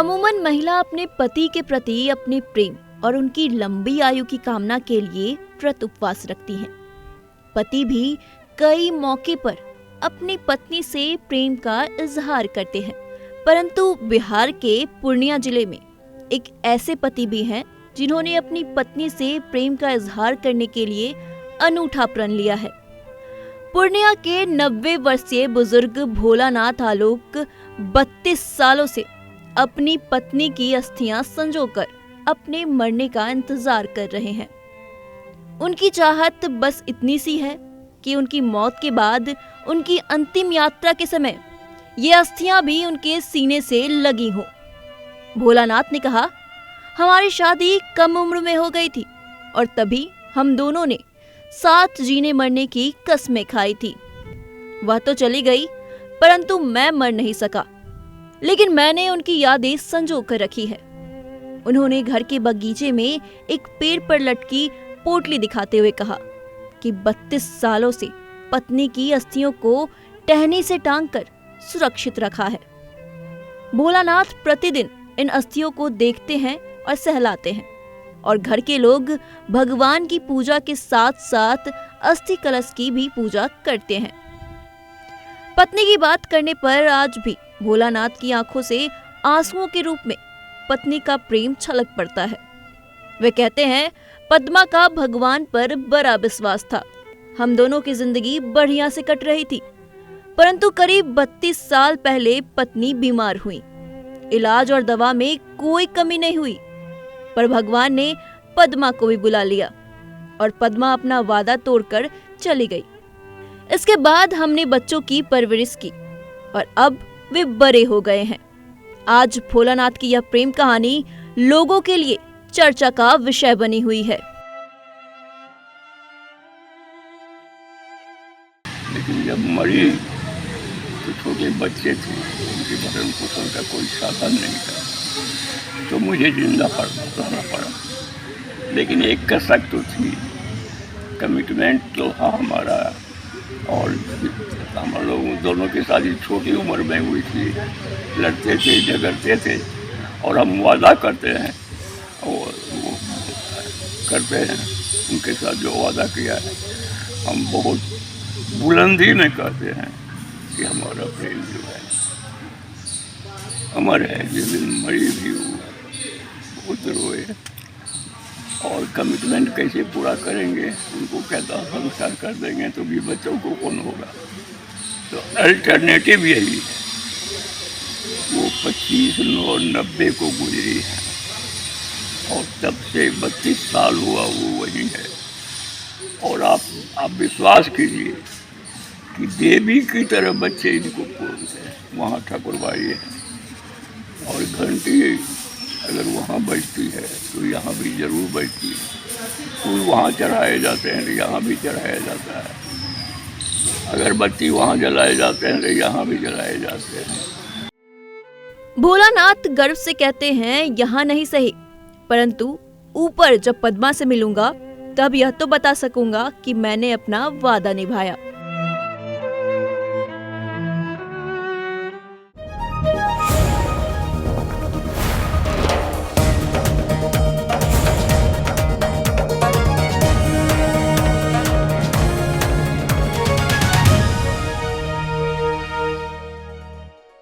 अमूमन महिला अपने पति के प्रति अपने प्रेम और उनकी लंबी आयु की कामना के लिए व्रत उपवास रखती हैं। पति भी कई मौके पर अपनी पत्नी से प्रेम का इजहार करते हैं, परंतु बिहार के पूर्णिया जिले में एक ऐसे पति भी हैं जिन्होंने अपनी पत्नी से प्रेम का इजहार करने के लिए अनूठा प्रण लिया है। पूर्णिया के 90 वर्षीय बुजुर्ग भोलानाथ आलोक 32 सालों से अपनी पत्नी की अस्थियां संजोकर अपने मरने का इंतजार कर रहे हैं। उनकी चाहत बस इतनी सी है कि उनकी मौत के बाद उनकी अंतिम यात्रा के समय ये अस्थियां भी उनके सीने से लगी हों। भोलानाथ ने कहा, हमारी शादी कम उम्र में हो गई थी और तभी हम दोनों ने साथ जीने मरने की कस्में खाई थी। वह तो चली गई, परंतु मैं मर नहीं सका, लेकिन मैंने उनकी यादें संजो कर रखी है। उन्होंने घर के बगीचे में एक पेड़ पर लटकी पोटली दिखाते हुए कहा कि 32 सालों से पत्नी की अस्थियों को टहनी से टांगकर सुरक्षित रखा है। भोलानाथ प्रतिदिन इन अस्थियों को देखते हैं और सहलाते हैं और घर के लोग भगवान की पूजा के साथ साथ अस्थि कलश की भी पूजा करते हैं। पत्नी की बात करने पर आज भी भोलानाथ की आंखों से आंसुओं के रूप में पत्नी का प्रेम छलक पड़ता है। वे कहते हैं, पद्मा का भगवान पर बड़ा विश्वास था। हम दोनों की जिंदगी बढ़िया से कट रही थी, परंतु करीब 32 साल पहले पत्नी बीमार हुई। इलाज और दवा में कोई कमी नहीं हुई, पर भगवान ने पद्मा को भी बुला लिया और पद्मा अपना वादा तोड़कर चली गई। इसके बाद हमने बच्चों की परवरिश की और अब वे बड़े हो गए हैं। आज भोलानाथ की यह प्रेम कहानी लोगों के लिए चर्चा का विषय बनी हुई है। लेकिन जब मरी तो छोटे बच्चे थे, उनके भरण पोषण का कोई साधन नहीं था, तो मुझे जिंदा रहना पड़ा। लेकिन एक कसक तो थी, कमिटमेंट तो था हमारा, और हम लोग दोनों की शादी छोटी उम्र में हुई थी। लड़ते थे, झगड़ते थे, और हम वादा करते हैं और वो करते हैं उनके साथ जो वादा किया है, हम बहुत बुलंदी में कहते हैं कि हमारा प्रेम जो है अमर है। जिस दिन मरी भी वो बहुत रोए, और कमिटमेंट कैसे पूरा करेंगे, उनको कहता संस्कार कर देंगे तो भी बच्चों को कौन होगा। तो अल्टरनेटिव यही है। वो 25/9/90 को गुजरी है और तब से 32 साल हुआ वो वही है। और आप विश्वास कीजिए कि देवी की तरह बच्चे इनको पूजते हैं। वहाँ ठाकुरबाड़ी है और घंटी अगर वहाँ बजती है तो यहाँ भी जरूर बजती है। फूल वहाँ चढ़ाए जाते हैं तो यहाँ भी चढ़ाया जाता है। अगरबत्ती वहाँ जलाए जाते हैं तो यहाँ भी जलाए जाते हैं। भोलानाथ गर्व से कहते हैं, यहाँ नहीं सही, परंतु ऊपर जब पद्मा से मिलूंगा तब यह तो बता सकूंगा कि मैंने अपना वादा निभाया।